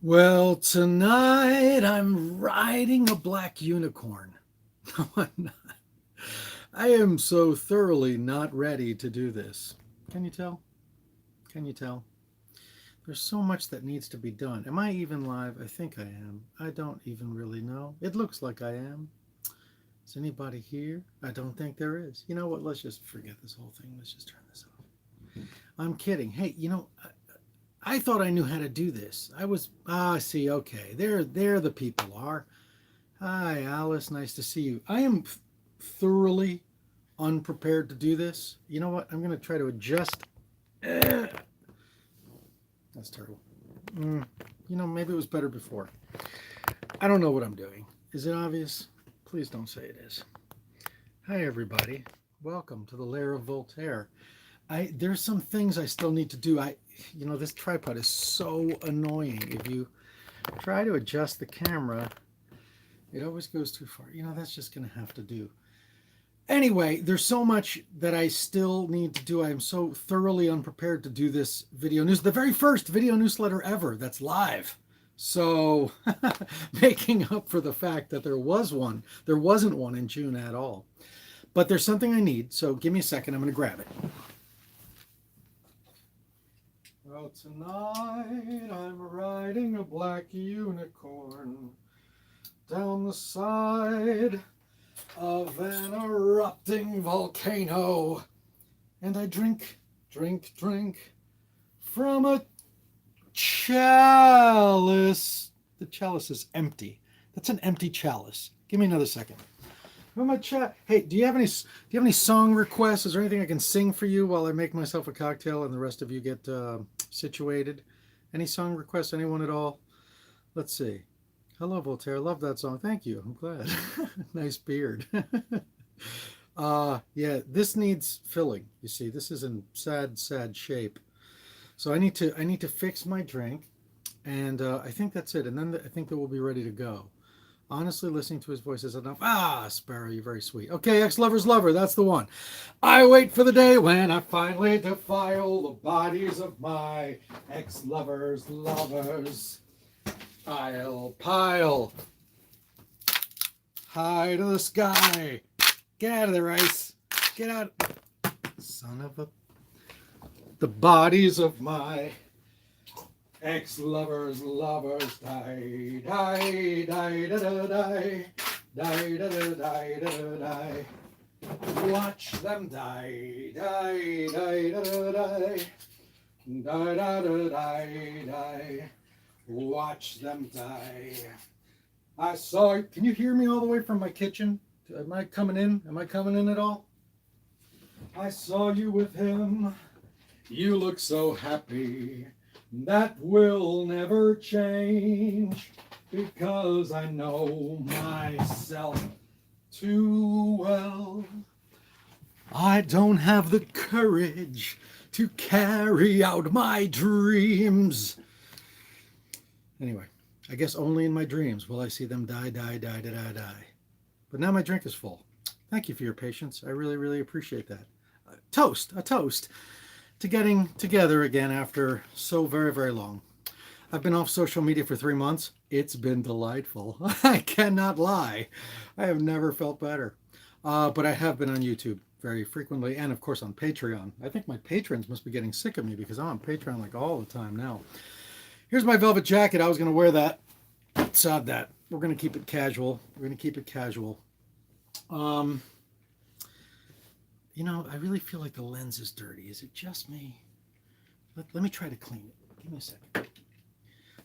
Well, tonight I'm riding a black unicorn. No, I'm not. I am so thoroughly not ready to do this. Can you tell? Can you tell? There's so much that needs to be done. Am I even live? I think I am. I don't even really know. It looks like I am. Is anybody here? I don't think there is. You know what? Let's just forget this whole thing. Let's just turn this off. I'm kidding. Hey, I thought I knew how to do this. See, okay. There the people are. Hi, Alice. Nice to see you. I am thoroughly unprepared to do this. You know what? I'm going to try to adjust. Eh, that's terrible. Maybe it was better before. I don't know what I'm doing. Is it obvious? Please don't say it is. Hi, everybody. Welcome to the Lair of Voltaire. There's some things I still need to do. This tripod is so annoying. If you try to adjust the camera, it always goes too far. That's just going to have to do. Anyway, there's so much that I still need to do. I am so thoroughly unprepared to do this video news. The very first video newsletter ever that's live. So making up for the fact that there wasn't one in June at all. But there's something I need, so give me a second. I'm going to grab it. Well, tonight I'm riding a black unicorn down the side of an erupting volcano, and I drink from a chalice. The chalice is empty. That's an empty chalice. Give me another second. Hey, do you have any song requests? Is there anything I can sing for you while I make myself a cocktail and the rest of you get situated? Any song requests? Anyone at all? Let's see. Hello, Voltaire. Love that song. Thank you. I'm glad. Nice beard. Yeah, this needs filling. You see, this is in sad shape. So I need to fix my drink, and I think that's it. And then I think that we'll be ready to go. Honestly, listening to his voice is enough. Sparrow, you're very sweet. Okay, ex-lover's lover, that's the one. I wait for the day when I finally defile the bodies of my ex-lover's lovers. I'll pile high to the sky. Get out of there, Ice. Get out. Son of a... The bodies of my ex-lovers, lovers, die, die, die, da, da, die, die, da, da, die, da, da, die. Watch them die, die, die, da, da, die, die, da, da, die, die. Watch them die. I saw. Can you hear me all the way from my kitchen? Am I coming in? Am I coming in at all? I saw you with him. You look so happy. That will never change, because I know myself too well. I don't have the courage to carry out my dreams. Anyway, I guess only in my dreams will I see them die, die, die, die, die, die. But now my drink is full. Thank you for your patience. I really, really appreciate that. A toast to getting together again after so very, very long. I've been off social media for 3 months. It's been delightful. I cannot lie. I have never felt better. But I have been on YouTube very frequently, and of course on Patreon. I think my patrons must be getting sick of me because I'm on Patreon like all the time now. Here's my velvet jacket. I was going to wear that. Sod that. We're going to keep it casual. I really feel like the lens is dirty. Is it just me? Let me try to clean it. Give me a second.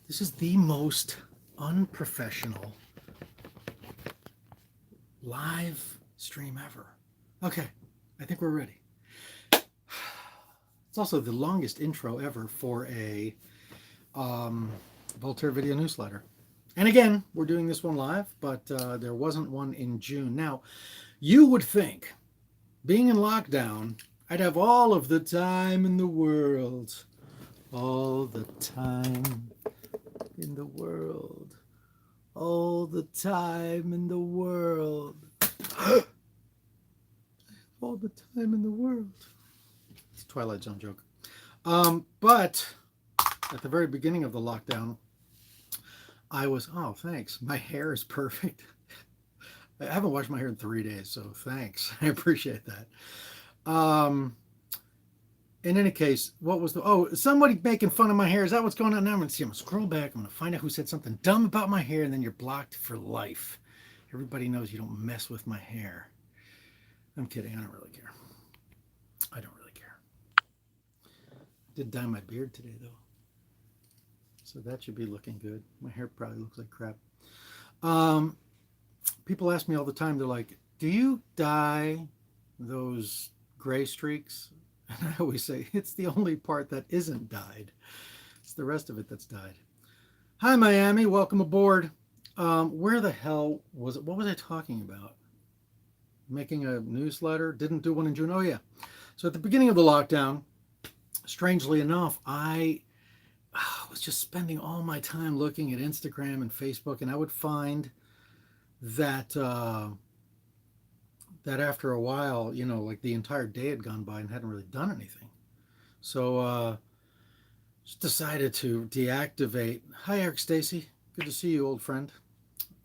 This is the most unprofessional live stream ever. Okay, I think we're ready. It's also the longest intro ever for a Voltaire video newsletter. And again, we're doing this one live, but there wasn't one in June. Now, you would think, being in lockdown, I'd have all of the time in the world. All the time in the world. All the time in the world. All the time in the world. It's a Twilight Zone joke. But at the very beginning of the lockdown, Oh, thanks. My hair is perfect. I haven't washed my hair in 3 days, so thanks. I appreciate that. In any case, what was somebody making fun of my hair? Is that what's going on now? I'm going to see. I'm going to scroll back. I'm going to find out who said something dumb about my hair, and then you're blocked for life. Everybody knows you don't mess with my hair. I'm kidding. I don't really care. I don't really care. Did dye my beard today, though. So that should be looking good. My hair probably looks like crap. Um, People ask me all the time, they're like, do you dye those gray streaks? And I always say, it's the only part that isn't dyed. It's the rest of it that's dyed. Hi, Miami. Welcome aboard. Where the hell was it? What was I talking about? Making a newsletter? Didn't do one in June. Oh, yeah. So at the beginning of the lockdown, strangely enough, I was just spending all my time looking at Instagram and Facebook, and I would find that that after a while, like the entire day had gone by and hadn't really done anything. So just decided to deactivate. Hi, Eric Stacy. Good to see you, old friend.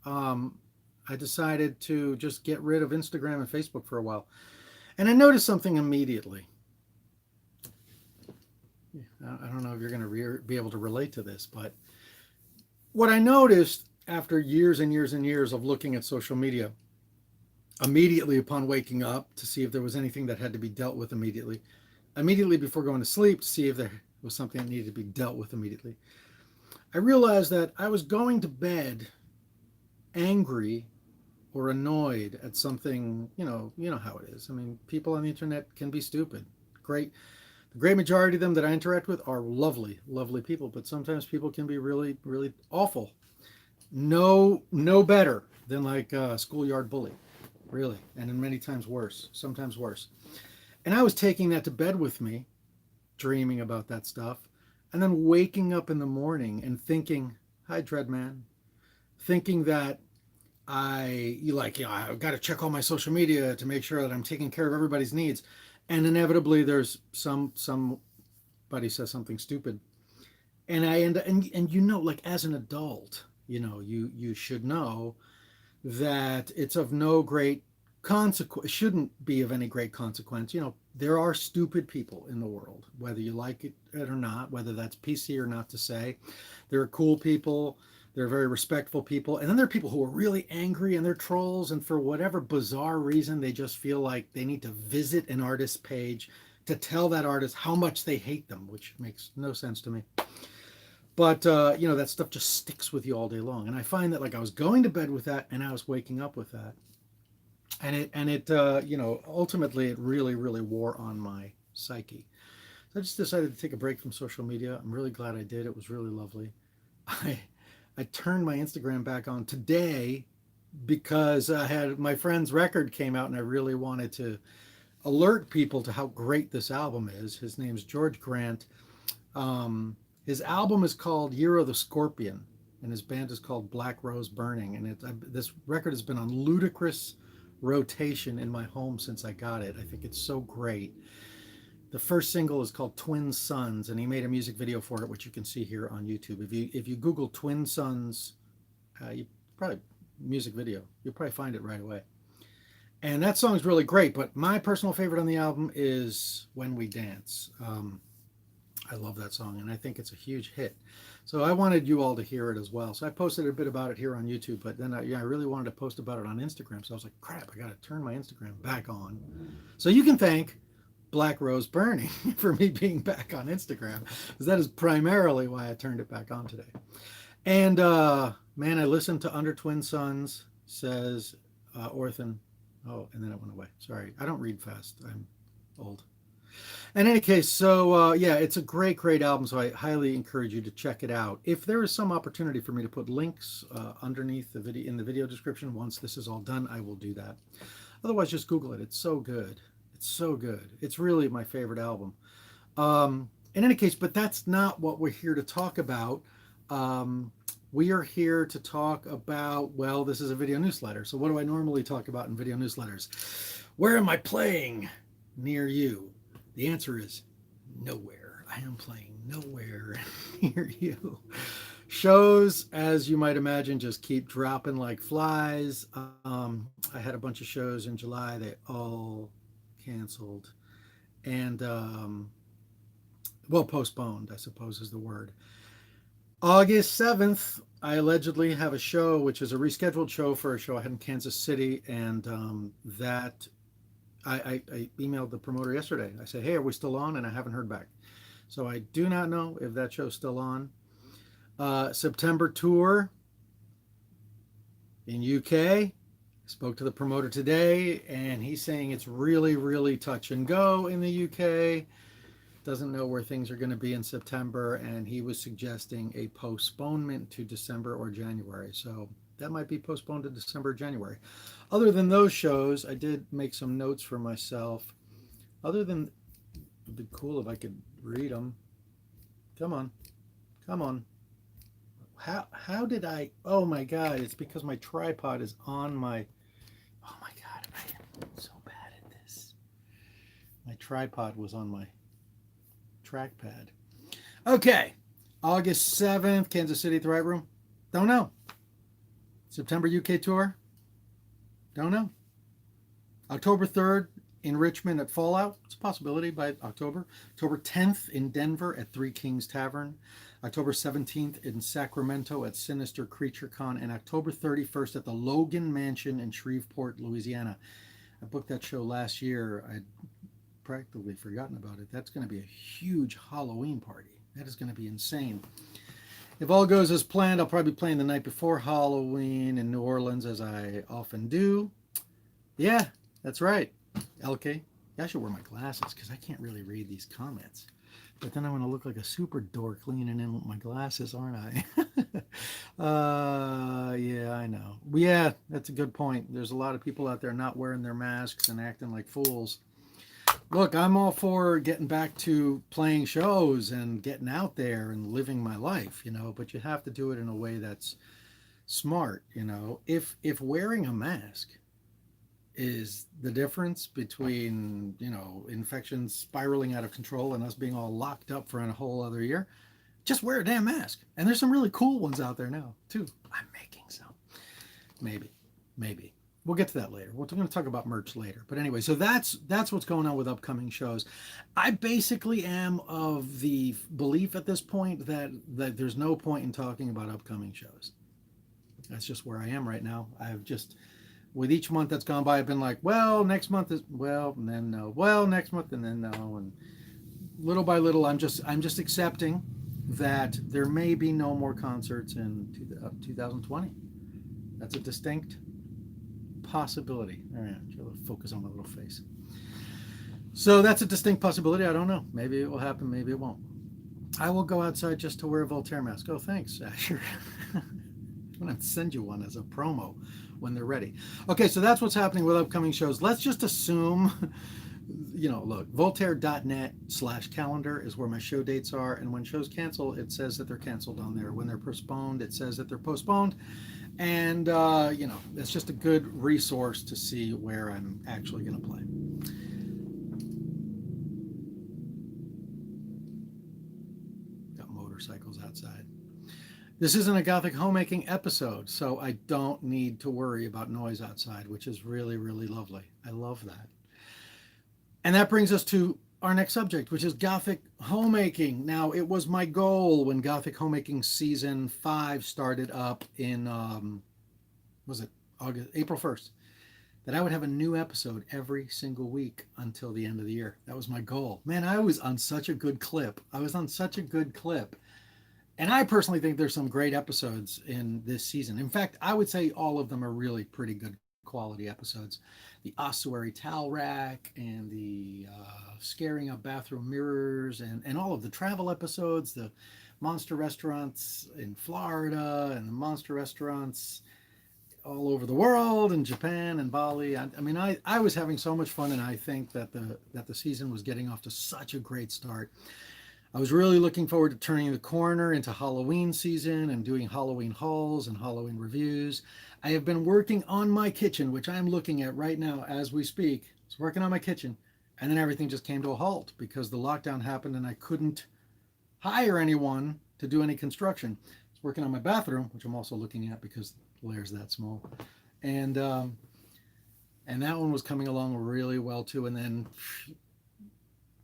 I decided to just get rid of Instagram and Facebook for a while. And I noticed something immediately. I don't know if you're going to be able to relate to this, but what I noticed after years and years and years of looking at social media, immediately upon waking up to see if there was anything that had to be dealt with immediately before going to sleep to see if there was something that needed to be dealt with immediately, I realized that I was going to bed angry or annoyed at something. You know how it is. I mean, people on the internet can be stupid. The great majority of them that I interact with are lovely, lovely people, but sometimes people can be really, really awful. No better than like a schoolyard bully, really, and many times worse, sometimes worse. And I was taking that to bed with me, dreaming about that stuff, and then waking up in the morning and thinking, "Hi, Dreadman," thinking that I've got to check all my social media to make sure that I'm taking care of everybody's needs, and inevitably there's somebody says something stupid, and I end and like as an adult, you should know that it's of no great consequence, shouldn't be of any great consequence. There are stupid people in the world, whether you like it or not, whether that's PC or not to say. There are cool people, there are very respectful people, and then there are people who are really angry and they're trolls, and for whatever bizarre reason, they just feel like they need to visit an artist's page to tell that artist how much they hate them, which makes no sense to me. But that stuff just sticks with you all day long. And I find that, like, I was going to bed with that and I was waking up with that. And it ultimately it really, really wore on my psyche. So I just decided to take a break from social media. I'm really glad I did. It was really lovely. I turned my Instagram back on today because I had my friend's record came out and I really wanted to alert people to how great this album is. His name's George Grant. His album is called Year of the Scorpion, and his band is called Black Rose Burning. And this record has been on ludicrous rotation in my home since I got it. I think it's so great. The first single is called Twin Suns, and he made a music video for it, which you can see here on YouTube. If you Google Twin Suns, you probably music video, you'll probably find it right away. And that song's really great, but my personal favorite on the album is When We Dance. I love that song, and I think it's a huge hit. So I wanted you all to hear it as well. So I posted a bit about it here on YouTube, but then I really wanted to post about it on Instagram. So I was like, crap, I got to turn my Instagram back on. So you can thank Black Rose Burning for me being back on Instagram, because that is primarily why I turned it back on today. And man, I listened to Under Twin Suns, says Orthan. Oh, and then it went away. Sorry, I don't read fast. I'm old. In any case, so yeah, it's a great, great album. So I highly encourage you to check it out. If there is some opportunity for me to put links underneath the video in the video description, once this is all done, I will do that. Otherwise, just Google it. It's so good. It's so good. It's really my favorite album. In any case, but that's not what we're here to talk about. We are here to talk about, well, this is a video newsletter. So what do I normally talk about in video newsletters? Where am I playing near you? The answer is nowhere. I am playing nowhere near you. Shows, as you might imagine, just keep dropping like flies. I had a bunch of shows in July. They all canceled. And, well, postponed, I suppose is the word. August 7th, I allegedly have a show, which is a rescheduled show for a show I had in Kansas City. And that I emailed the promoter yesterday. I said, hey, are we still on? And I haven't heard back. So I do not know if that show's still on. September tour in UK. Spoke to the promoter today, and he's saying it's really, really touch and go in the UK. Doesn't know where things are going to be in September, and he was suggesting a postponement to December or January. So that might be postponed to December or January. Other than those shows, I did make some notes for myself. Other than, it'd be cool if I could read them. Come on, come on. How did I? Oh my God! It's because my tripod is on my. Oh my God! I am so bad at this. My tripod was on my trackpad. Okay, August 7th, Kansas City at the Right Room. Don't know. September UK tour. Don't know. October 3rd in Richmond at Fallout. It's a possibility by October. October 10th in Denver at Three Kings Tavern. October 17th in Sacramento at Sinister Creature Con. And October 31st at the Logan Mansion in Shreveport, Louisiana. I booked that show last year. I'd practically forgotten about it. That's going to be a huge Halloween party. That is going to be insane. If all goes as planned, I'll probably be playing the night before Halloween in New Orleans, as I often do. Yeah, that's right. LK. I should wear my glasses because I can't really read these comments. But then I'm going to look like a super dork leaning in with my glasses, aren't I? Yeah, I know. Yeah, that's a good point. There's a lot of people out there not wearing their masks and acting like fools. Look, I'm all for getting back to playing shows and getting out there and living my life, but you have to do it in a way that's smart, If wearing a mask is the difference between, infections spiraling out of control and us being all locked up for a whole other year, just wear a damn mask. And there's some really cool ones out there now, too. I'm making some. Maybe. We'll get to that later. We're going to talk about merch later. But anyway, so that's what's going on with upcoming shows. I basically am of the belief at this point that there's no point in talking about upcoming shows. That's just where I am right now. I've just, with each month that's gone by, I've been like, well, next month is, well, and then no. Well, next month, and then no. And little by little, I'm just accepting that there may be no more concerts in 2020. That's a distinct possibility. All right, focus on my little face. So that's a distinct possibility. I don't know. Maybe it will happen. Maybe it won't. I will go outside just to wear a Voltaire mask. Oh, thanks, Asher. I'm going to send you one as a promo when they're ready. Okay, so that's what's happening with upcoming shows. Let's just assume, look, voltaire.net/calendar is where my show dates are. And when shows cancel, it says that they're canceled on there. When they're postponed, it says that they're postponed. And, it's just a good resource to see where I'm actually going to play. Got motorcycles outside. This isn't a Gothic Homemaking episode, so I don't need to worry about noise outside, which is really, really lovely. I love that. And that brings us to our next subject, which is Gothic Homemaking. Now, it was my goal when Gothic Homemaking Season 5 started up in, April 1st, that I would have a new episode every single week until the end of the year. That was my goal. Man, I was on such a good clip. And I personally think there's some great episodes in this season. In fact, I would say all of them are really pretty good quality episodes. The ossuary towel rack and the scaring up bathroom mirrors and all of the travel episodes, the monster restaurants in Florida and the monster restaurants all over the world, in Japan and Bali. I was having so much fun, and I think that the season was getting off to such a great start. I was really looking forward to turning the corner into Halloween season and doing Halloween hauls and Halloween reviews. I have been working on my kitchen, which I'm looking at right now as we speak. I was working on my kitchen, and then everything just came to a halt because the lockdown happened and I couldn't hire anyone to do any construction. working on my bathroom, which I'm also looking at because the layer's that small, and and that one was coming along really well too. And then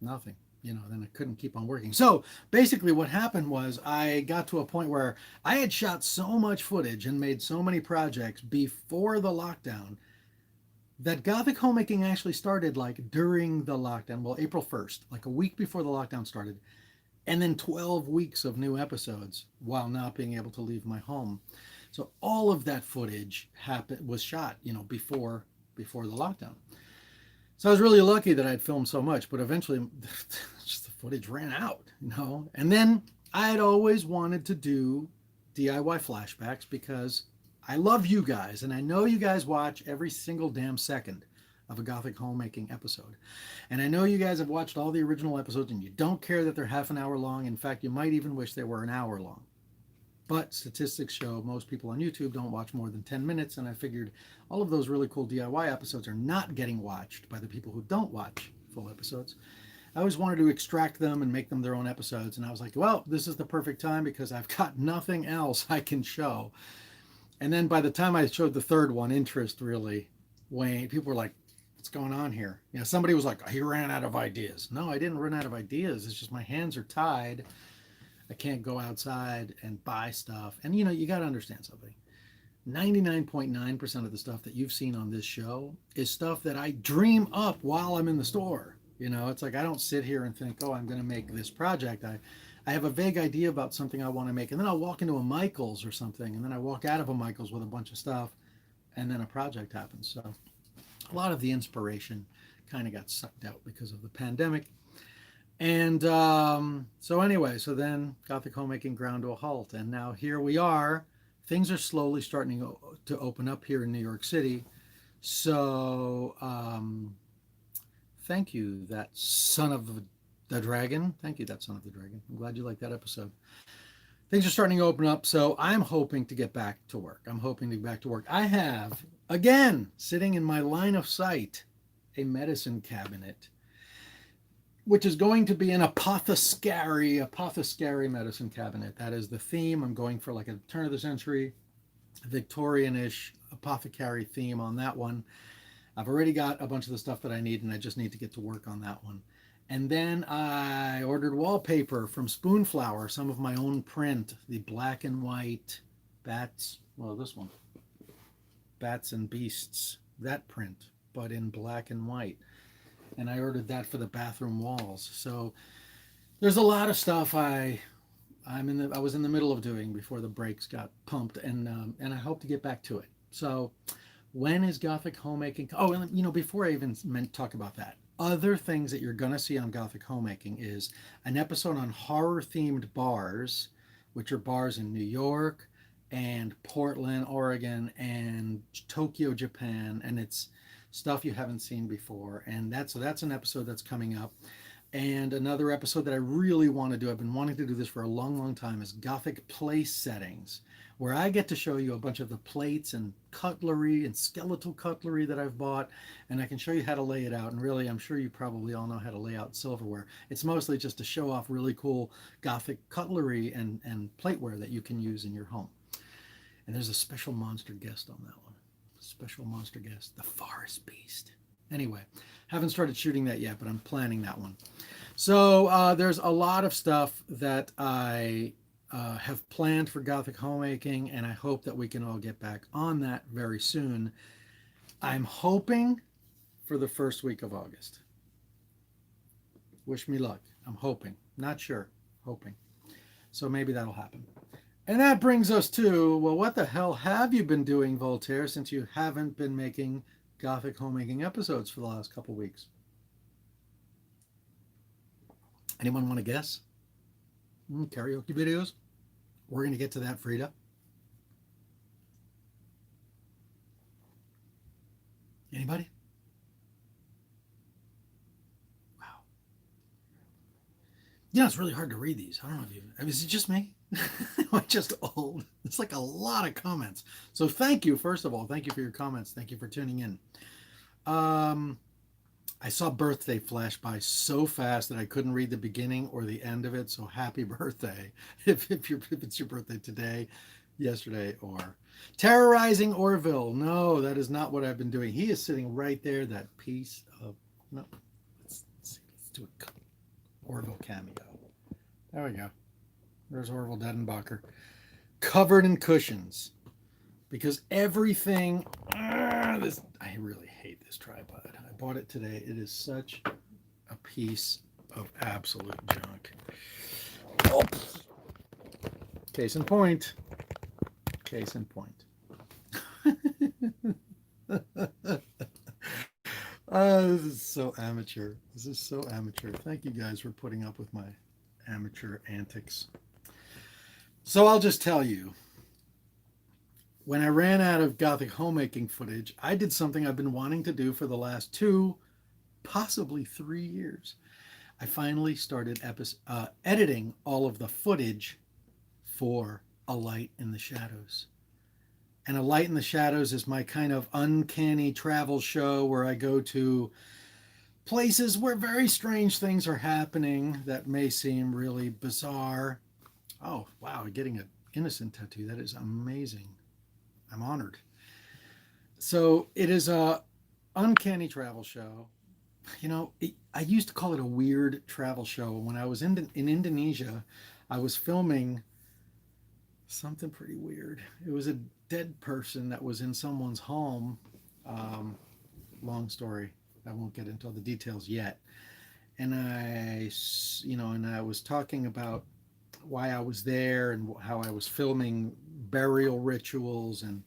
nothing, then I couldn't keep on working. So basically, what happened was I got to a point where I had shot so much footage and made so many projects before the lockdown that Gothic Homemaking actually started like during the lockdown. Well, April 1st, like a week before the lockdown started, and then 12 weeks of new episodes while not being able to leave my home. So all of that footage was shot, before the lockdown. So I was really lucky that I'd filmed so much, but eventually just the footage ran out. And then I had always wanted to do DIY flashbacks because I love you guys, and I know you guys watch every single damn second of a Gothic Homemaking episode. And I know you guys have watched all the original episodes and you don't care that they're half an hour long. In fact, you might even wish they were an hour long. But statistics show most people on YouTube don't watch more than 10 minutes, and I figured all of those really cool DIY episodes are not getting watched by the people who don't watch full episodes. I always wanted to extract them and make them their own episodes, and I was like, well, this is the perfect time because I've got nothing else I can show. And then by the time I showed the third one, interest really waned. People were like, what's going on here? Somebody was like, he ran out of ideas. No, I didn't run out of ideas. It's just my hands are tied. I can't go outside and buy stuff. And you got to understand something. 99.9% of the stuff that you've seen on this show is stuff that I dream up while I'm in the store. It's like I don't sit here and think, oh, I'm going to make this project. I have a vague idea about something I want to make, and then I'll walk into a Michael's or something, and then I walk out of a Michael's with a bunch of stuff, and then a project happens. So a lot of the inspiration kind of got sucked out because of the pandemic. And so then Gothic Homemaking ground to a halt, and now here we are. Things are slowly starting to open up here in New York City. So thank you, that son of the dragon. Thank you, that son of the dragon. I'm glad you liked that episode. Things are starting to open up, so I'm hoping to get back to work. I have, again, sitting in my line of sight, a medicine cabinet, which is going to be an apothecary medicine cabinet. That is the theme. I'm going for like a turn of the century, Victorian-ish apothecary theme on that one. I've already got a bunch of the stuff that I need, and I just need to get to work on that one. And then I ordered wallpaper from Spoonflower, some of my own print, the black and white bats. Well, this one, Bats and Beasts, that print, but in black and white. And I ordered that for the bathroom walls. So there's a lot of stuff I was in the middle of doing before the brakes got pumped, and I hope to get back to it. So when is Gothic Homemaking? Oh, and before I even talk about that, other things that you're going to see on Gothic Homemaking is an episode on horror-themed bars, which are bars in New York and Portland, Oregon, and Tokyo, Japan, and it's stuff you haven't seen before. And that's an episode that's coming up. And another episode that I really want to do, I've been wanting to do this for a long, long time, is Gothic place settings, where I get to show you a bunch of the plates and cutlery and skeletal cutlery that I've bought, and I can show you how to lay it out. And really, I'm sure you probably all know how to lay out silverware. It's mostly just to show off really cool Gothic cutlery and plateware that you can use in your home. And there's a special monster guest on that one. Special monster guest, the Forest Beast. Anyway, haven't started shooting that yet, but I'm planning that one. So there's a lot of stuff that I have planned for Gothic Homemaking, and I hope that we can all get back on that very soon. I'm hoping for the first week of August. Wish me luck. I'm hoping. Not sure. Hoping. So maybe that'll happen. And that brings us to, well, what the hell have you been doing, Voltaire, since you haven't been making Gothic Homemaking episodes for the last couple weeks? Anyone want to guess? Karaoke videos? We're going to get to that, Frida. Anybody? Wow. It's really hard to read these. I don't know if is it just me? Am I just old? It's like a lot of comments. So thank you, first of all. Thank you for your comments. Thank you for tuning in. I saw birthday flash by so fast that I couldn't read the beginning or the end of it. So happy birthday if it's your birthday today, yesterday, or terrorizing Orville. No, that is not what I've been doing. He is sitting right there. That piece of no. Let's see. Let's do a Orville cameo. There we go. There's Orville Dedenbacher, covered in cushions, because everything. This I really hate this tripod. I bought it today. It is such a piece of absolute junk. Oh. Case in point. Case in point. This is so amateur. This is so amateur. Thank you guys for putting up with my amateur antics. So I'll just tell you, when I ran out of Gothic homemaking footage, I did something I've been wanting to do for the last 2, possibly 3 years. I finally started editing all of the footage for A Light in the Shadows. And A Light in the Shadows is my kind of uncanny travel show where I go to places where very strange things are happening that may seem really bizarre. Oh, wow, getting an innocent tattoo. That is amazing. I'm honored. So it is a uncanny travel show. I used to call it a weird travel show. When I was in Indonesia, I was filming something pretty weird. It was a dead person that was in someone's home. Long story. I won't get into all the details yet. And I was talking about why I was there and how I was filming burial rituals and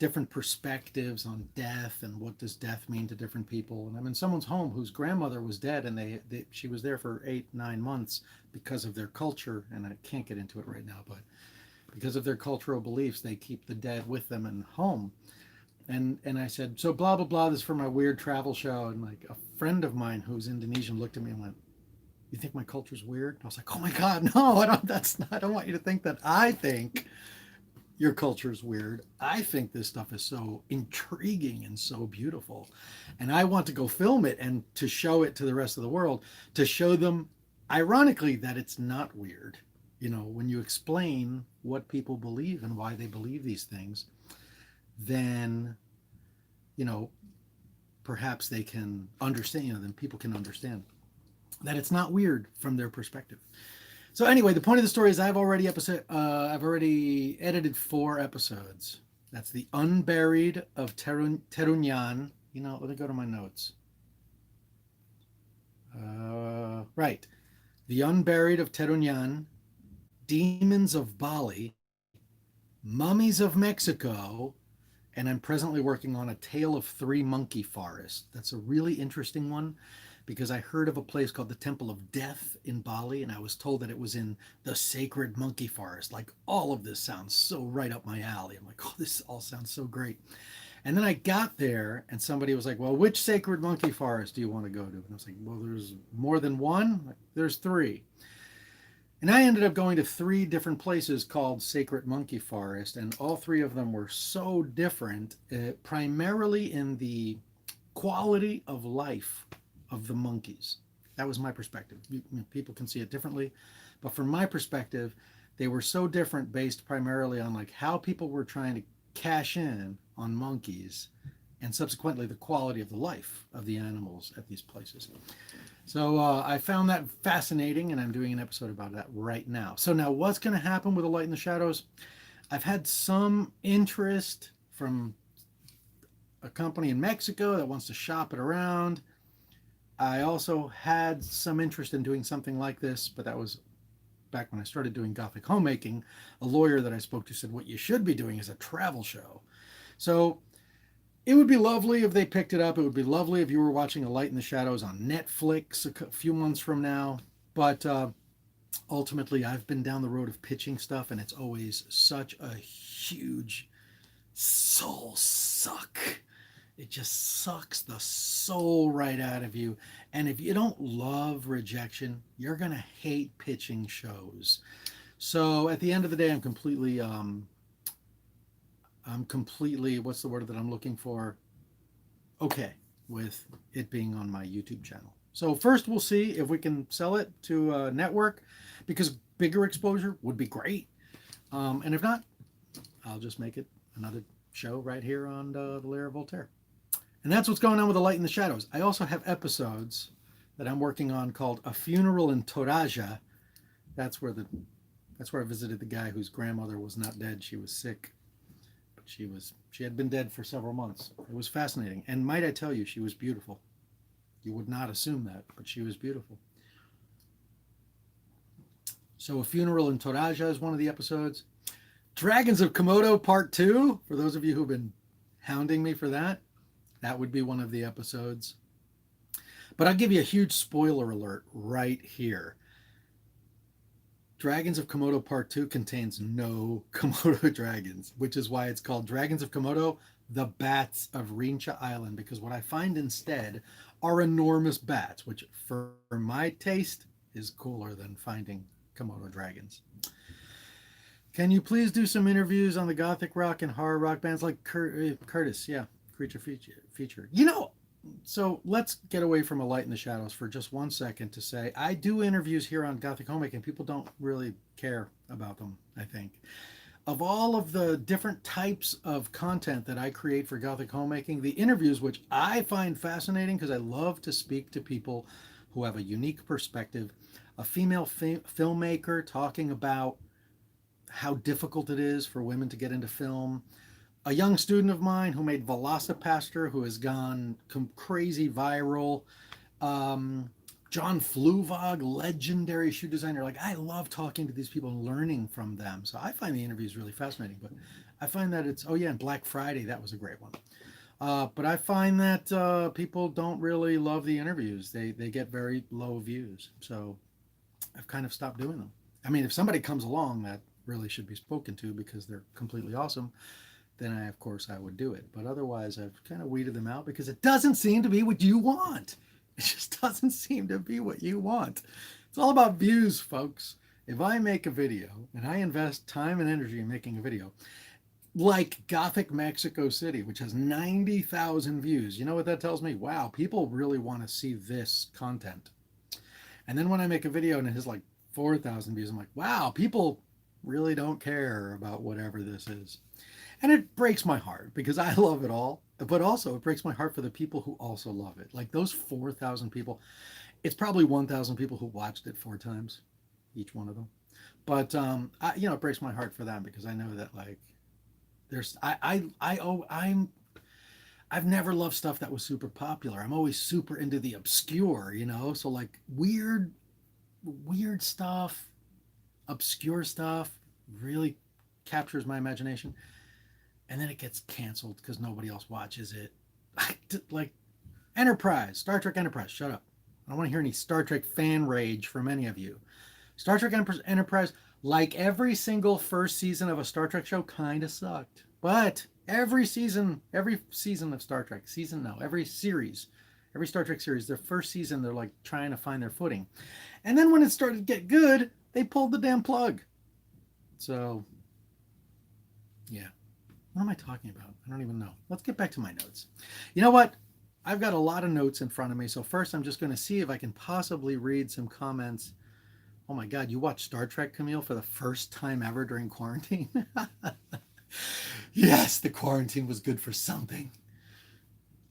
different perspectives on death and what does death mean to different people. And I'm in someone's home whose grandmother was dead, and she was there for 8-9 months because of their culture. And I can't get into it right now, but because of their cultural beliefs, they keep the dead with them in home. And I said, so blah blah blah, this is for my weird travel show. And like a friend of mine who's Indonesian looked at me and went, "You think my culture's weird?" I was like, "Oh my God, no, I don't. That's not. I don't want you to think that I think your culture is weird. I think this stuff is so intriguing and so beautiful, and I want to go film it and to show it to the rest of the world, to show them, ironically, that it's not weird. When you explain what people believe and why they believe these things, then, perhaps they can understand. Then people can understand that it's not weird from their perspective." So anyway, the point of the story is I've already edited 4 episodes. That's The Unburied of Terunyan. Let me go to my notes. Right. The Unburied of Terunyan, Demons of Bali, Mummies of Mexico, and I'm presently working on A Tale of 3 Monkey Forests. That's a really interesting one, because I heard of a place called the Temple of Death in Bali, and I was told that it was in the sacred monkey forest. Like, all of this sounds so right up my alley. I'm like, oh, this all sounds so great. And then I got there, and somebody was like, well, which sacred monkey forest do you want to go to? And I was like, well, there's more than one. Like, there's 3. And I ended up going to 3 different places called Sacred Monkey Forest, and all 3 of them were so different, primarily in the quality of life of the monkeys. That was my perspective. People can see it differently, but from my perspective, they were so different based primarily on like how people were trying to cash in on monkeys, and subsequently the quality of the life of the animals at these places. So I found that fascinating, and I'm doing an episode about that right now. So now what's going to happen with A Light in the Shadows? I've had some interest from a company in Mexico that wants to shop it around. I also had some interest in doing something like this, but that was back when I started doing Gothic homemaking. A lawyer that I spoke to said, what you should be doing is a travel show. So it would be lovely if they picked it up. It would be lovely if you were watching A Light in the Shadows on Netflix a few months from now. But ultimately, I've been down the road of pitching stuff, and it's always such a huge soul suck. It just sucks the soul right out of you. And if you don't love rejection, you're going to hate pitching shows. So at the end of the day, I'm completely, what's the word that I'm looking for? Okay. with it being on my YouTube channel. So first we'll see if we can sell it to a network, because bigger exposure would be great. And if not, I'll just make it another show right here on the Lair of Voltaire. And that's what's going on with The Light in the Shadows. I also have episodes that I'm working on called A Funeral in Toraja. That's where I visited the guy whose grandmother was not dead. She was sick. But she had been dead for several months. It was fascinating. And might I tell you, she was beautiful. You would not assume that, but she was beautiful. So A Funeral in Toraja is one of the episodes. Dragons of Komodo Part 2, for those of you who've been hounding me for that, that would be one of the episodes. But I'll give you a huge spoiler alert right here. Dragons of Komodo Part 2 contains no Komodo dragons, which is why it's called Dragons of Komodo, the Bats of Rincha Island, because what I find instead are enormous bats, which for my taste is cooler than finding Komodo dragons. Can you please do some interviews on the gothic rock and horror rock bands like Curtis? Yeah, Creature Feature. You know, so let's get away from A Light in the Shadows for just 1 second to say I do interviews here on Gothic Homemaking. People don't really care about them, I think. Of all of the different types of content that I create for Gothic Homemaking, the interviews, which I find fascinating because I love to speak to people who have a unique perspective, a female filmmaker talking about how difficult it is for women to get into film, a young student of mine who made Velocipaster, who has gone crazy viral, John Fluvog, legendary shoe designer. Like, I love talking to these people and learning from them. So I find the interviews really fascinating. But I find that it's, oh yeah, and Black Friday, that was a great one. But I find that people don't really love the interviews. They get very low views. So I've kind of stopped doing them. I mean, if somebody comes along that really should be spoken to because they're completely awesome, then of course I would do it. But otherwise I've kind of weeded them out because it doesn't seem to be what you want. It just doesn't seem to be what you want. It's all about views, folks. If I make a video and I invest time and energy in making a video, like Gothic Mexico City, which has 90,000 views, you know what that tells me? Wow, people really want to see this content. And then when I make a video and it has like 4,000 views, I'm like, wow, people really don't care about whatever this is. And it breaks my heart because I love it all, but also it breaks my heart for the people who also love it. Like those 4,000 people, it's probably 1,000 people who watched it 4 times, each one of them. But it breaks my heart for them because I know that like I've never loved stuff that was super popular. I'm always super into the obscure, so like weird stuff, obscure stuff really captures my imagination, and then it gets canceled because nobody else watches it. Like Enterprise, Star Trek Enterprise, shut up. I don't want to hear any Star Trek fan rage from any of you. Star Trek Enterprise, like every single first season of a Star Trek show, kind of sucked. But every season of Star Trek, every Star Trek series, their first season, they're like trying to find their footing. And then when it started to get good, they pulled the damn plug. So, yeah. What am I talking about? I don't even know. Let's get back to my notes. You know what? I've got a lot of notes in front of me. So first I'm just going to see if I can possibly read some comments. Oh my God, you watched Star Trek, Camille, for the first time ever during quarantine? Yes, the quarantine was good for something.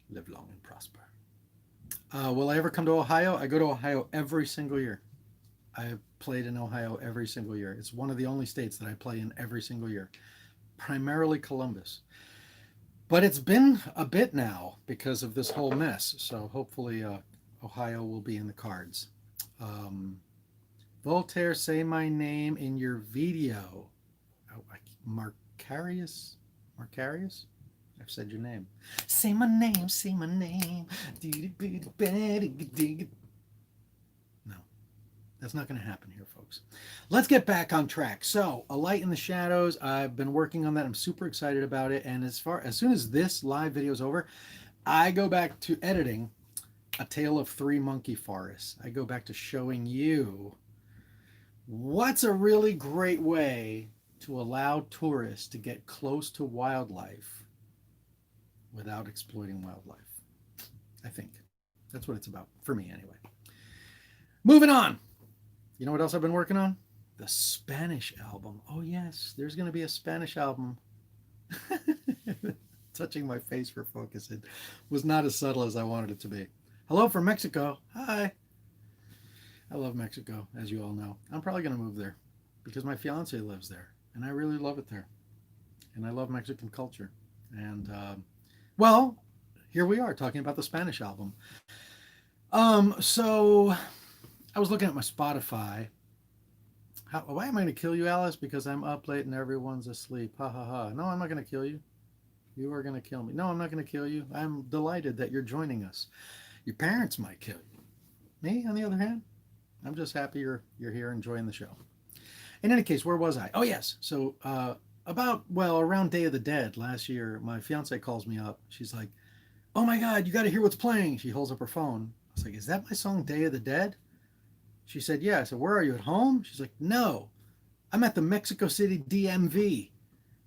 Live long and prosper. Will I ever come to Ohio? I go to Ohio every single year. I have played in Ohio every single year. It's one of the only states that I play in every single year. Primarily Columbus. But it's been a bit now because of this whole mess. So hopefully Ohio will be in the cards. Voltaire, say my name in your video. Oh, Marcarius? I've said your name. Say my name, say my name. No, that's not going to happen here, folks. Let's get back on track. So, A Light in the Shadows, I've been working on that. I'm super excited about it. And as soon as this live video is over, I go back to editing A Tale of Three Monkey Forests. I go back to showing you what's a really great way to allow tourists to get close to wildlife without exploiting wildlife. I think. That's what it's about, for me anyway. Moving on. You know what else I've been working on? The Spanish album. Oh, yes, there's going to be a Spanish album. Touching my face for focus. It was not as subtle as I wanted it to be. Hello from Mexico. Hi. I love Mexico, as you all know. I'm probably going to move there because my fiance lives there, and I really love it there. And I love Mexican culture. And, well, here we are talking about the Spanish album. So I was looking at my Spotify. Why am I going to kill you, Alice? Because I'm up late and everyone's asleep. Ha ha ha. No, I'm not going to kill you. You are going to kill me. No, I'm not going to kill you. I'm delighted that you're joining us. Your parents might kill you. Me, on the other hand, I'm just happy you're here enjoying the show. In any case, where was I? Oh, yes. So around Day of the Dead last year, my fiance calls me up. She's like, oh my God, you got to hear what's playing. She holds up her phone. I was like, is that my song Day of the Dead? She said, yeah. I said, where are you, at home? She's like, no, I'm at the Mexico City DMV.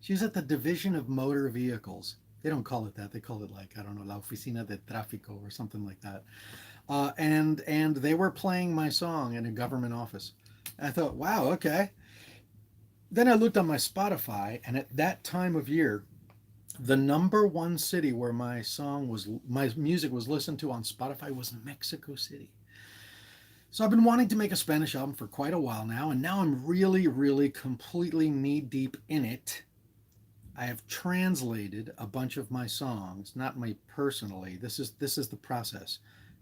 She's at the Division of Motor Vehicles. They don't call it that. They call it, like, I don't know, La Oficina de Tráfico or something like that. And they were playing my song in a government office. I thought, wow, okay. Then I looked on my Spotify, and at that time of year, the number one city where my music was listened to on Spotify was Mexico City. So I've been wanting to make a Spanish album for quite a while now, and now I'm really, really completely knee deep in it. I have translated a bunch of my songs, not me personally. This is the process.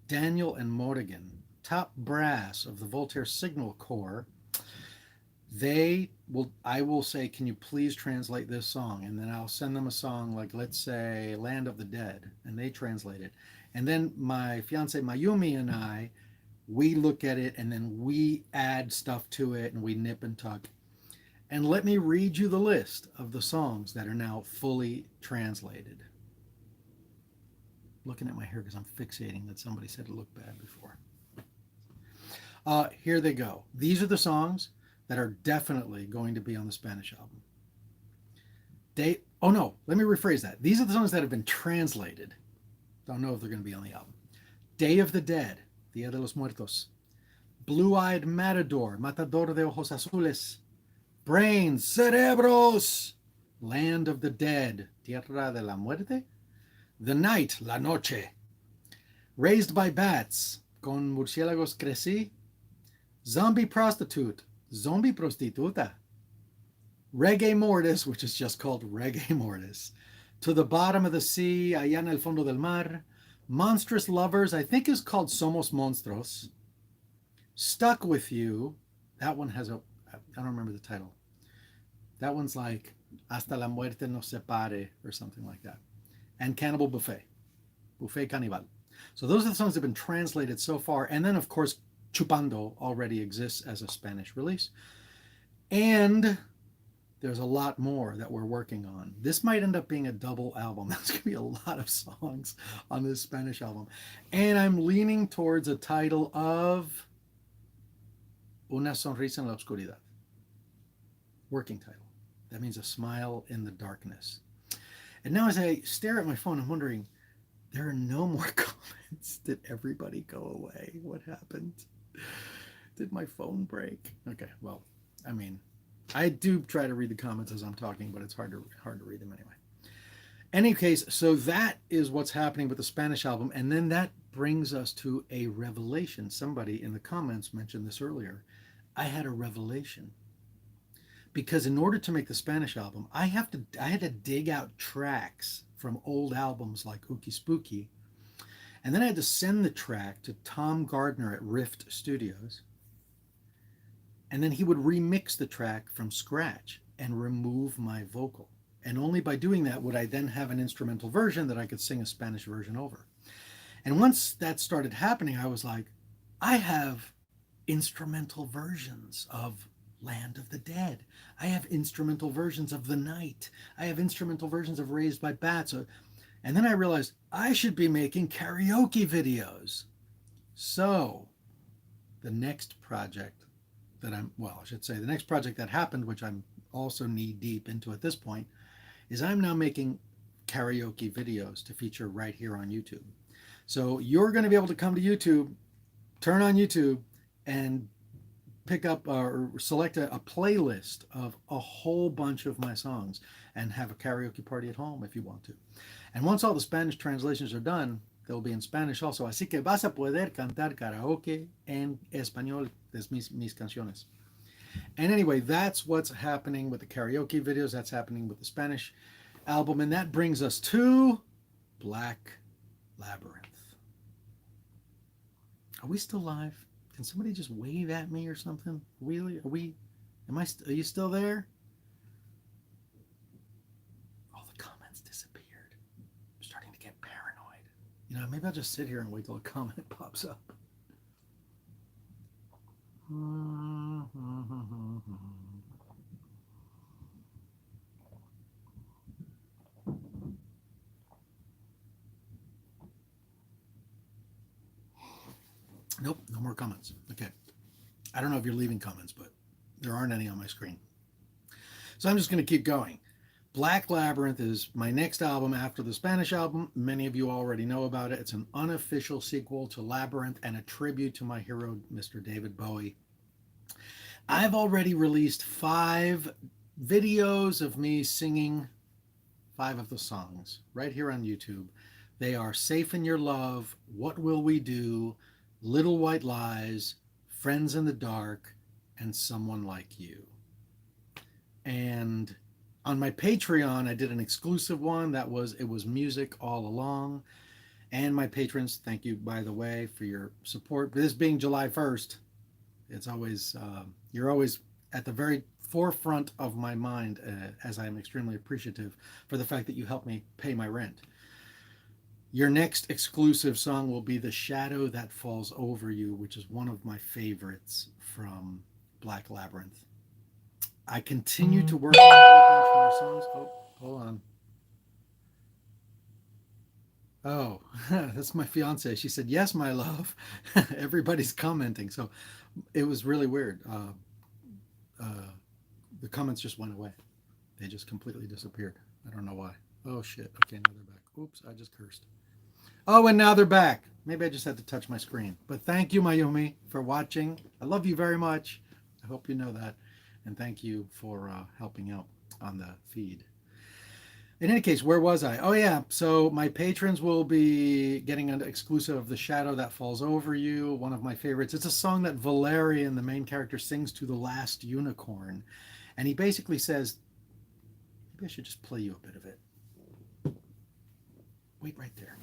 Daniel and Morrigan, top brass of the Voltaire Signal Corps, I will say, can you please translate this song? And then I'll send them a song like, let's say, Land of the Dead, and they translate it. And then my fiance Mayumi and we look at it, and then we add stuff to it, and we nip and tuck. And let me read you the list of the songs that are now fully translated. Looking at my hair because I'm fixating that somebody said it looked bad before. Here they go. These are the songs that are definitely going to be on the Spanish album. Let me rephrase that. These are the songs that have been translated. Don't know if they're going to be on the album. Day of the Dead, Dia de los Muertos. Blue-Eyed Matador, Matador de Ojos Azules. Brains, Cerebros, Land of the Dead, Tierra de la Muerte. The Night, La Noche. Raised by Bats, Con Murciélagos Crecí. Zombie Prostitute, Zombie Prostituta. Reggae Mortis, which is just called Reggae Mortis. To the Bottom of the Sea, Allá en el Fondo del Mar. Monstrous Lovers, I think is called Somos Monstros. Stuck with You, that one has I don't remember the title. That one's like Hasta la Muerte nos separe or something like that. And Cannibal Buffet, Buffet Cannibal. So those are the songs that have been translated so far. And then, of course, Chupando already exists as a Spanish release. And there's a lot more that we're working on. This might end up being a double album. There's going to be a lot of songs on this Spanish album. And I'm leaning towards a title of Una Sonrisa en la Oscuridad. Working title. That means a smile in the darkness. And now as I stare at my phone, I'm wondering, there are no more comments. Did everybody go away? What happened? Did my phone break? Okay, well, I mean, I do try to read the comments as I'm talking, but it's hard to read them anyway. Any case, so that is what's happening with the Spanish album. And then that brings us to a revelation. Somebody in the comments mentioned this earlier. I had a revelation. Because in order to make the Spanish album, I had to dig out tracks from old albums like Ookie Spooky. And then I had to send the track to Tom Gardner at Rift Studios. And then he would remix the track from scratch and remove my vocal. And only by doing that would I then have an instrumental version that I could sing a Spanish version over. And once that started happening, I was like, I have instrumental versions of Land of the Dead. I have instrumental versions of The Night. I have instrumental versions of Raised by Bats. And then I realized I should be making karaoke videos. So the next project the next project that happened, which I'm also knee deep into at this point, is I'm now making karaoke videos to feature right here on YouTube. So you're going to be able to come to YouTube, turn on YouTube, and pick up or select a playlist of a whole bunch of my songs and have a karaoke party at home if you want to. And once all the Spanish translations are done, they'll be in Spanish also. Así que vas a poder cantar karaoke en español de mis canciones. And anyway, that's what's happening with the karaoke videos. That's happening with the Spanish album. And that brings us to Black Labyrinth. Are we still live? Can somebody just wave at me or something? Really? Are you still there? All the comments disappeared. I'm starting to get paranoid. You know, maybe I'll just sit here and wait till a comment pops up. Nope, no more comments. Okay. I don't know if you're leaving comments, but there aren't any on my screen. So I'm just going to keep going. Black Labyrinth is my next album after the Spanish album. Many of you already know about it. It's an unofficial sequel to Labyrinth and a tribute to my hero, Mr. David Bowie. I've already released 5 videos of me singing 5 of the songs right here on YouTube. They are Safe in Your Love, What Will We Do, Little White Lies, Friends in the Dark, and Someone Like You. And on my Patreon, I did an exclusive one it was music all along. And my patrons, thank you, by the way, for your support. This being July 1st, it's always, you're always at the very forefront of my mind, as I am extremely appreciative for the fact that you helped me pay my rent. Your next exclusive song will be The Shadow That Falls Over You, which is one of my favorites from Black Labyrinth. I continue to work on a whole bunch more songs. Oh, hold on. Oh, that's my fiance. She said, yes, my love. Everybody's commenting. So it was really weird. The comments just went away. They just completely disappeared. I don't know why. Oh, shit. Okay, now they're back. Oops, I just cursed. Oh, and now they're back. Maybe I just had to touch my screen. But thank you, Mayumi, for watching. I love you very much. I hope you know that. And thank you for helping out on the feed. In any case, where was I? Oh, yeah. So my patrons will be getting an exclusive of The Shadow That Falls Over You, one of my favorites. It's a song that Valerian, the main character, sings to the last unicorn. And he basically says, maybe I should just play you a bit of it. Wait right there.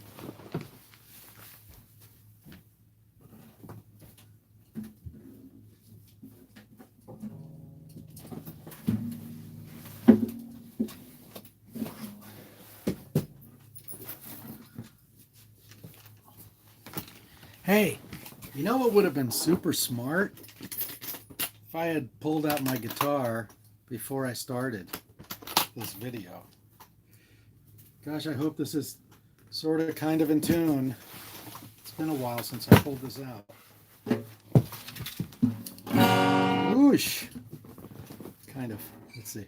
Hey, you know what would have been super smart? If I had pulled out my guitar before I started this video. Gosh, I hope this is sort of kind of in tune. It's been a while since I pulled this out. Whoosh. Kind of. Let's see.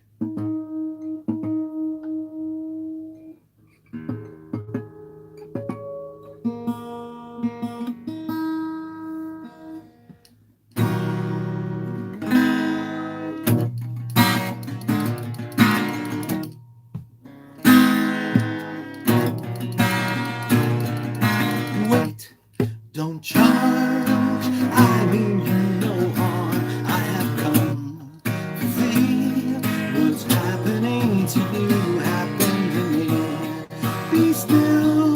Don't charge, I mean you no harm. I have come to feel what's happening to you happened to me. Be still,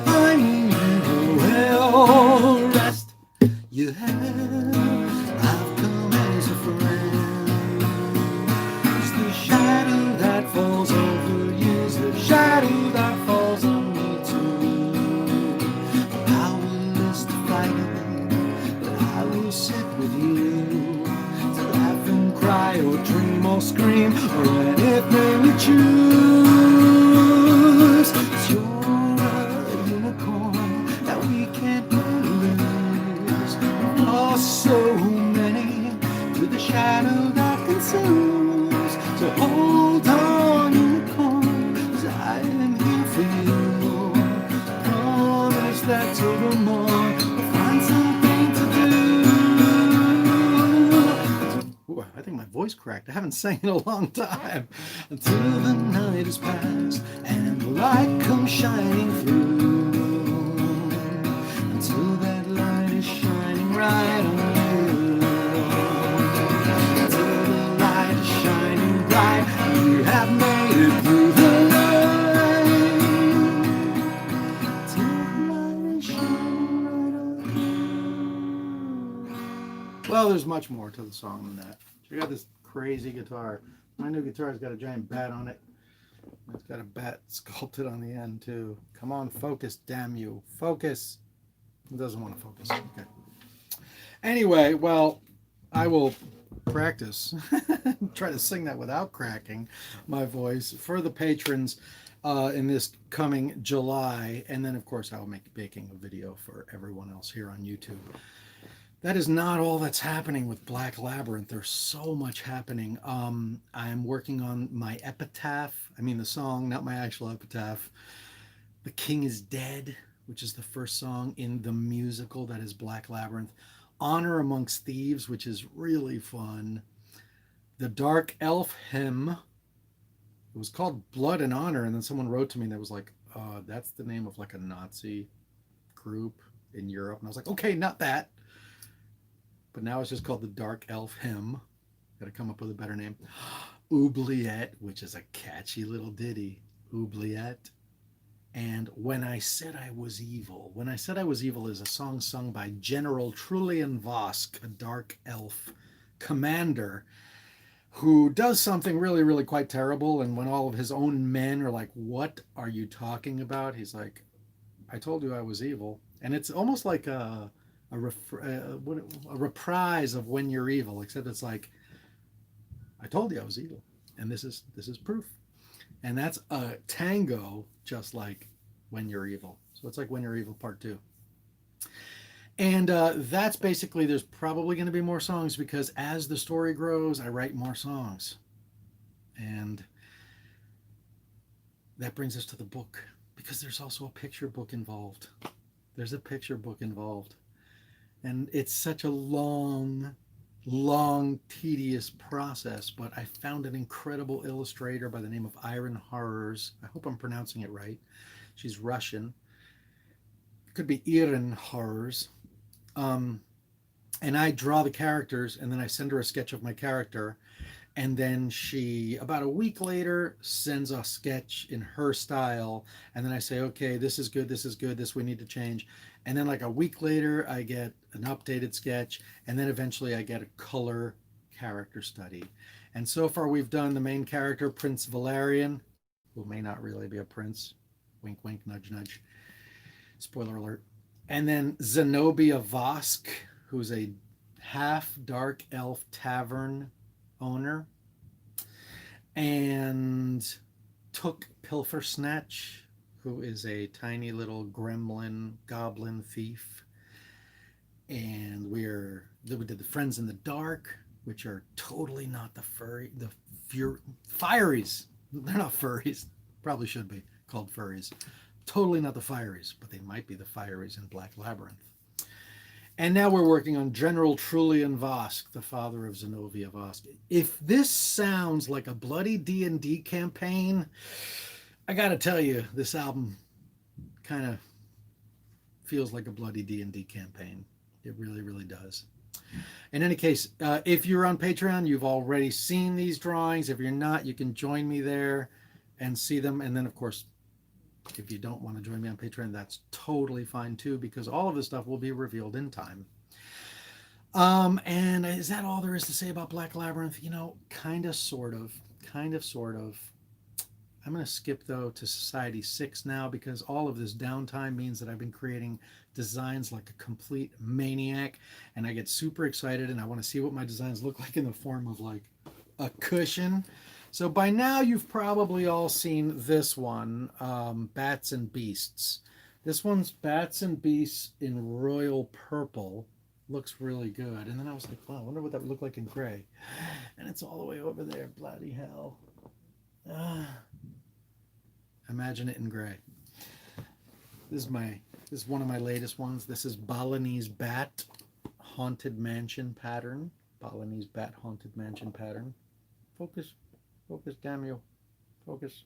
I mean you will rest. You have, I've come as a friend. It's the shadow that falls over you, it's the shadow that falls on me too. I will sit with you to laugh and cry or dream or scream or anything you choose. 'Cause you're a unicorn that we can't lose. We've lost so many to the shadow that consumes. So hold on, unicorn, 'cause I am here for you. Promise that cracked. I haven't sang in a long time. Until the night is past and the light comes shining through. Until that light is shining right on you. Until the light is shining bright, we have made it through the night. Until the light is shining right on you. Well, there's much more to the song than that. Check out this crazy guitar. My new guitar's got a giant bat on it. It's got a bat sculpted on the end too. Come on, focus, damn you. Focus. It doesn't want to focus. Okay. Anyway, well, I will practice. Try to sing that without cracking my voice for the patrons in this coming July. And then, of course, I will make baking a video for everyone else here on YouTube. That is not all that's happening with Black Labyrinth. There's so much happening. I'm working on my epitaph. I mean the song, not my actual epitaph. The King is Dead, which is the first song in the musical that is Black Labyrinth. Honor Amongst Thieves, which is really fun. The Dark Elf Hymn. It was called Blood and Honor, and then someone wrote to me that was like, that's the name of like a Nazi group in Europe. And I was like, okay, not that. But now it's just called the Dark Elf Hymn. Got to come up with a better name. Oubliette, which is a catchy little ditty. Oubliette. And When I Said I Was Evil. When I Said I Was Evil is a song sung by General Trulian Vosk, a dark elf commander who does something really, really quite terrible. And when all of his own men are like, what are you talking about? He's like, I told you I was evil. And it's almost like a reprise of When You're Evil, except it's like, I told you I was evil, and this is proof. And that's a tango, just like When You're Evil. So it's like When You're Evil Part 2. And that's basically, there's probably going to be more songs because as the story grows, I write more songs. And that brings us to the book, because there's also a picture book involved. There's a picture book involved. And it's such a long, tedious process, but I found an incredible illustrator by the name of Iron Horrors. I hope I'm pronouncing it right. She's Russian. It could be Iron Horrors. And I draw the characters, and then I send her a sketch of my character. And then she, about a week later, sends a sketch in her style. And then I say, okay, this is good, this we need to change. And then like a week later, I get an updated sketch. And then eventually I get a color character study. And so far we've done the main character, Prince Valerian, who may not really be a prince. Wink, wink, nudge, nudge. Spoiler alert. And then Zenobia Vosk, who's a half dark elf tavern owner, and Took Pilfersnatch, who is a tiny little gremlin goblin thief. And we did the Friends in the Dark, which are totally not the fireys. They're not furries. Probably should be called furries. Totally not the fireys, but they might be the fireys in Black Labyrinth. And now we're working on General Trulian Vosk, the father of Zenobia Vosk. If this sounds like a bloody D&D campaign, I gotta tell you, this album kind of feels like a bloody D&D campaign. It really, really does. In any case, if you're on Patreon, you've already seen these drawings. If you're not, you can join me there and see them. And then, of course, if you don't want to join me on Patreon, that's totally fine too, because all of this stuff will be revealed in time. And is that all there is to say about Black Labyrinth? You know, kind of, sort of. I'm going to skip, though, to Society 6 now, because all of this downtime means that I've been creating designs like a complete maniac, and I get super excited, and I want to see what my designs look like in the form of, like, a cushion. So by now, you've probably all seen this one, Bats and Beasts. This one's Bats and Beasts in royal purple. Looks really good. And then I was like, wow, I wonder what that would look like in gray. And it's all the way over there. Bloody hell. Imagine it in gray. This is one of my latest ones. This is Balinese Bat Haunted Mansion pattern. Balinese Bat Haunted Mansion pattern. Focus. Focus, damn you. Focus.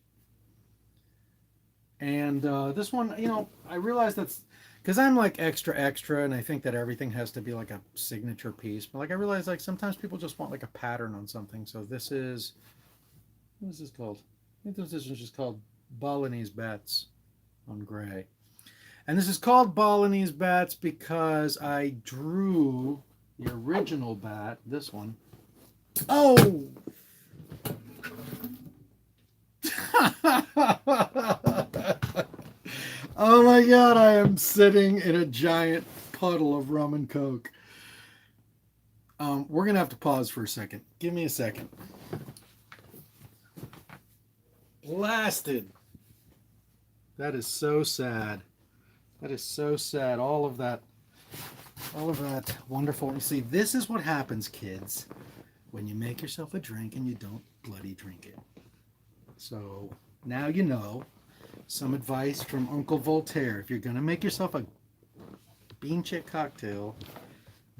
And this one, you know, I realize that's because I'm like extra extra, and I think that everything has to be like a signature piece. But like I realize like sometimes people just want like a pattern on something. So this is, what is this called? I think this is just called Balinese bats on gray. And this is called Balinese bats because I drew the original bat, this one. Oh! Oh my god, I am sitting in a giant puddle of rum and coke. We're going to have to pause for a second. Give me a second. Blasted. That is so sad. That is so sad. All of that wonderful. You see, this is what happens, kids, when you make yourself a drink and you don't bloody drink it. So now you know some advice from Uncle Voltaire. If you're going to make yourself a bean chick cocktail,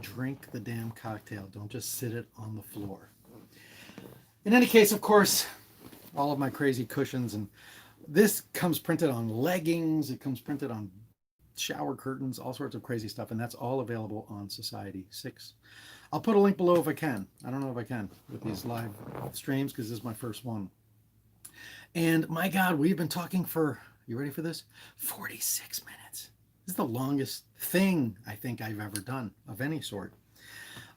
drink the damn cocktail. Don't just sit it on the floor. In any case, of course, all of my crazy cushions, and this comes printed on leggings. It comes printed on shower curtains, all sorts of crazy stuff, and that's all available on Society 6. I'll put a link below if I can. I don't know if I can with these live streams because this is my first one. And my God, we've been talking for, you ready for this? 46 minutes. This is the longest thing I think I've ever done of any sort.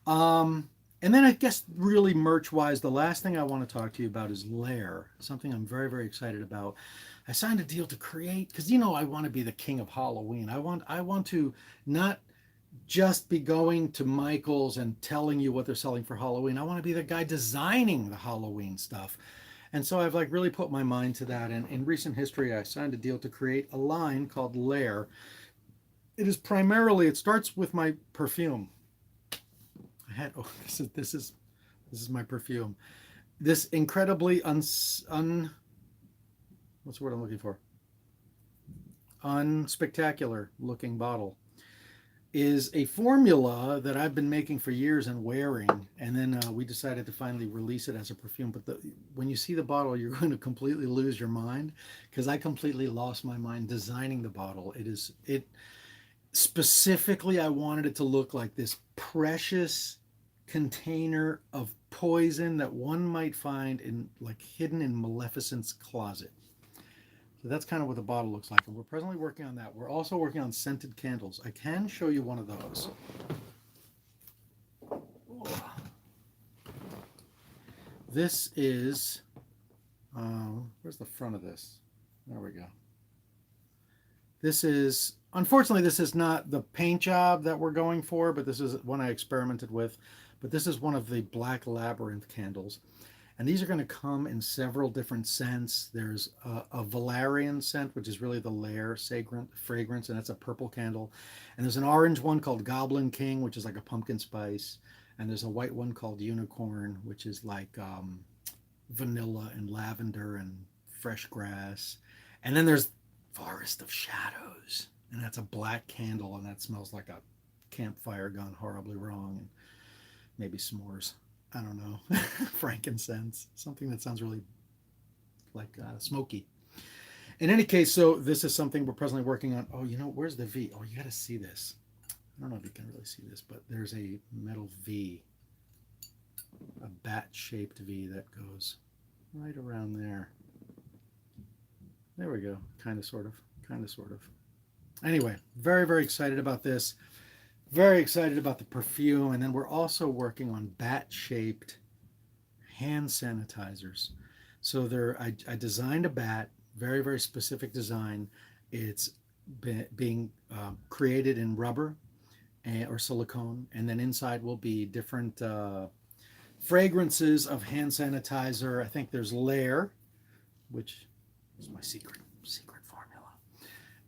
And then I guess really merch-wise, the last thing I want to talk to you about is Lair, something I'm very, very excited about. I signed a deal to create, because you know I want to be the king of Halloween. I want to not just be going to Michael's and telling you what they're selling for Halloween. I want to be the guy designing the Halloween stuff. And so I've like really put my mind to that. And in recent history, I signed a deal to create a line called Lair. It is primarily, it starts with my perfume. This is my perfume. This incredibly what's the word I'm looking for? Unspectacular looking bottle is a formula that I've been making for years and wearing, and then we decided to finally release it as a perfume. But when you see the bottle, you're going to completely lose your mind, because I completely lost my mind designing the bottle. It specifically, I wanted it to look like this precious container of poison that one might find in like hidden in Maleficent's closet. So that's kind of what the bottle looks like, and we're presently working on that. We're also working on scented candles. I can show you one of those. This is where's the front of this? There we go. This is, unfortunately, this is not the paint job that we're going for, but this is one I experimented with. But this is one of the black Labyrinth candles. And these are going to come in several different scents. There's a valerian scent, which is really the Lair fragrance, and that's a purple candle. And there's an orange one called Goblin King, which is like a pumpkin spice. And there's a white one called Unicorn, which is like vanilla and lavender and fresh grass. And then there's Forest of Shadows, and that's a black candle, and that smells like a campfire gone horribly wrong, and maybe s'mores. I don't know. Frankincense, something that sounds really like smoky. In any case, so this is something we're presently working on. Oh, you know, where's the V? Oh, you got to see this. I don't know if you can really see this, but there's a metal V, a bat-shaped V that goes right around there. There we go. Kind of, sort of. Anyway, very, very excited about this. Very excited about the perfume. And then we're also working on bat-shaped hand sanitizers. So I designed a bat, very, very specific design. It's being created in rubber or silicone. And then inside will be different fragrances of hand sanitizer. I think there's Lair, which is my secret formula.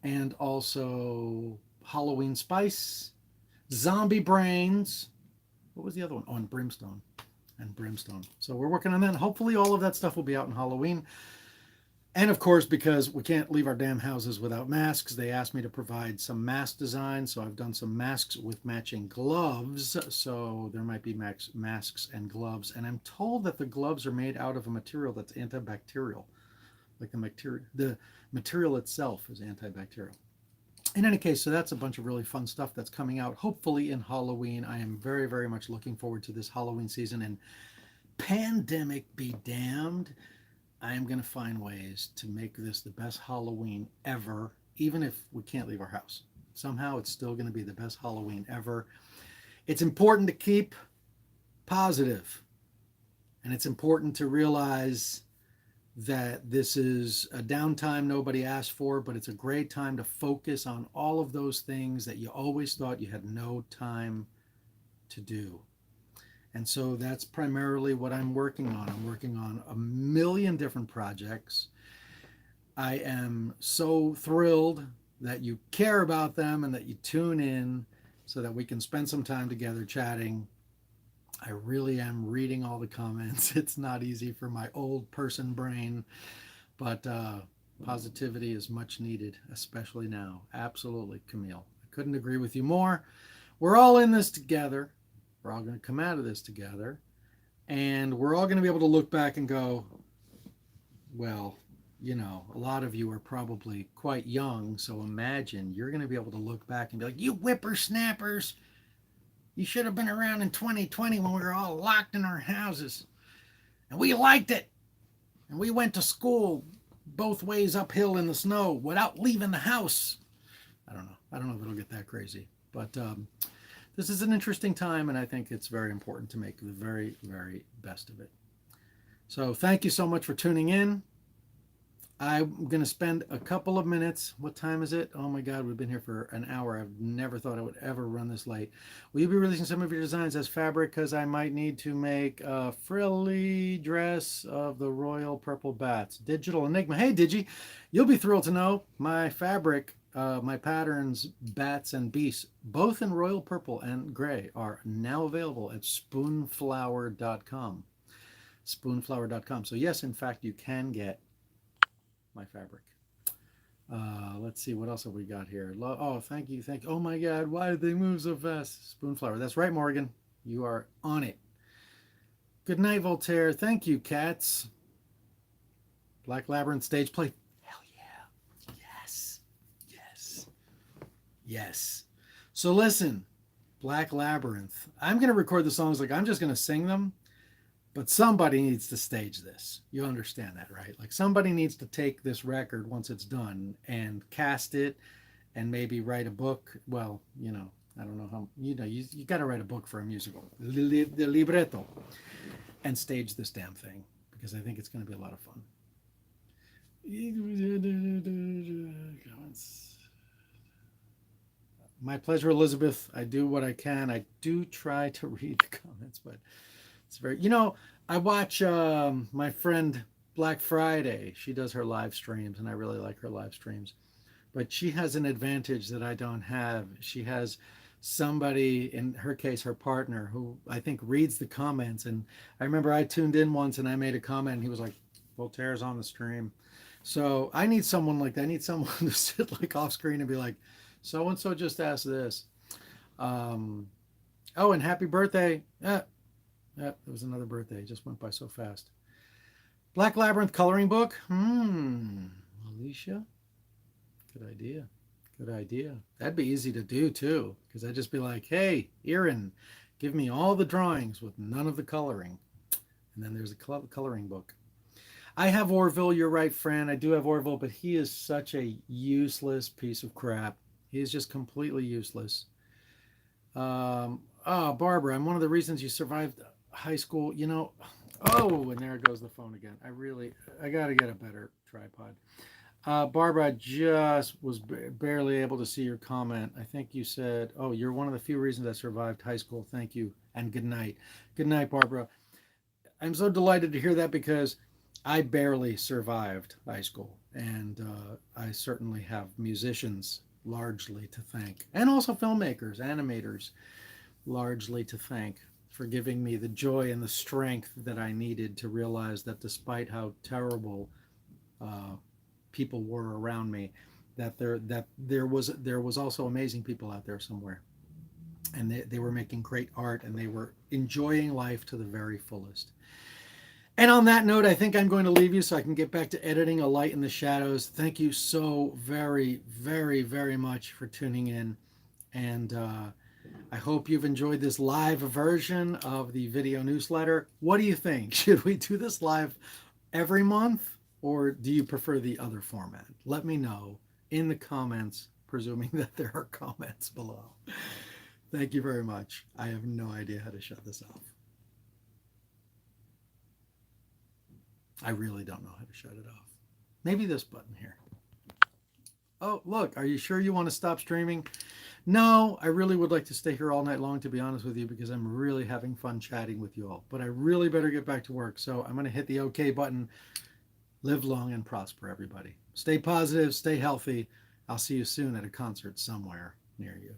And also Halloween Spice, Zombie Brains. What was the other one? Oh, and Brimstone. So we're working on that. Hopefully all of that stuff will be out in Halloween. And of course, because we can't leave our damn houses without masks, they asked me to provide some mask designs. So I've done some masks with matching gloves. So there might be masks and gloves. And I'm told that the gloves are made out of a material that's antibacterial. Like the material itself is antibacterial. In any case, so that's a bunch of really fun stuff that's coming out, hopefully in Halloween. I am very, very much looking forward to this Halloween season. And pandemic be damned, I am going to find ways to make this the best Halloween ever, even if we can't leave our house. Somehow it's still going to be the best Halloween ever. It's important to keep positive, and it's important to realize that this is a downtime nobody asked for, but it's a great time to focus on all of those things that you always thought you had no time to do. And so that's primarily what I'm working on. I'm working on a million different projects. I am so thrilled that you care about them and that you tune in so that we can spend some time together chatting. I really am reading all the comments. It's not easy for my old person brain, but positivity is much needed, especially now. Absolutely, Camille. I couldn't agree with you more. We're all in this together. We're all going to come out of this together. And we're all going to be able to look back and go, well, a lot of you are probably quite young. So imagine you're going to be able to look back and be like, you whippersnappers, you should have been around in 2020 when we were all locked in our houses. And we liked it. And we went to school both ways uphill in the snow without leaving the house. I don't know. I don't know if it'll get that crazy. But this is an interesting time, and I think it's very important to make the very, very best of it. So thank you so much for tuning in. I'm going to spend a couple of minutes. What time is it? Oh my God, we've been here for an hour. I've never thought I would ever run this late. Will you be releasing some of your designs as fabric? Because I might need to make a frilly dress of the royal purple bats. Digital Enigma. Hey, Digi, you'll be thrilled to know my fabric, my patterns, bats and beasts, both in royal purple and gray, are now available at spoonflower.com. Spoonflower.com. So yes, in fact, you can get my fabric. Let's see, what else have we got here? Oh, thank you. Oh my God, why did they move so fast? Spoonflower. That's right, Morgan. You are on it. Good night, Voltaire. Thank you, cats. Black Labyrinth stage play. Hell yeah. Yes. Yes. Yes. So listen, Black Labyrinth. I'm going to record the songs like I'm just going to sing them. But somebody needs to stage this. You understand that, right? Like somebody needs to take this record once it's done and cast it and maybe write a book. Well, I don't know how, you got to write a book for a musical, the libretto, and stage this damn thing because I think it's going to be a lot of fun. My pleasure, Elizabeth. I do what I can. I do try to read the comments, but it's very, I watch my friend Black Friday. She does her live streams, and I really like her live streams. But she has an advantage that I don't have. She has somebody, in her case, her partner, who I think reads the comments. And I remember I tuned in once and I made a comment, and he was like, Voltaire's on the stream. So I need someone like that. I need someone to sit like off screen and be like, so-and-so just asked this. Oh, and happy birthday. It was another birthday. It just went by so fast. Black Labyrinth coloring book. Alicia. Good idea. Good idea. That'd be easy to do too, because I'd just be like, hey, Erin, give me all the drawings with none of the coloring. And then there's a coloring book. I have Orville. You're right, Fran. I do have Orville, but he is such a useless piece of crap. He is just completely useless. Barbara, I'm one of the reasons you survived high school. And there goes the phone again. I got to get a better tripod. Barbara, I just was barely able to see your comment. I think you said, you're one of the few reasons I survived high school. Thank you. And good night. Good night, Barbara. I'm so delighted to hear that because I barely survived high school. And I certainly have musicians largely to thank. And also filmmakers, animators largely to thank for giving me the joy and the strength that I needed to realize that despite how terrible people were around me, that there was also amazing people out there somewhere, and they were making great art, and they were enjoying life to the very fullest. And on that note, I think I'm going to leave you so I can get back to editing A Light in the Shadows. Thank you so very, very, very much for tuning in. And I hope you've enjoyed this live version of the video newsletter. What do you think? Should we do this live every month, or do you prefer the other format? Let me know in the comments, presuming that there are comments below. Thank you very much. I have no idea how to shut this off. I really don't know how to shut it off. Maybe this button here. Oh, look, are you sure you want to stop streaming? No, I really would like to stay here all night long, to be honest with you, because I'm really having fun chatting with you all. But I really better get back to work, so I'm going to hit the OK button. Live long and prosper, everybody. Stay positive, stay healthy. I'll see you soon at a concert somewhere near you.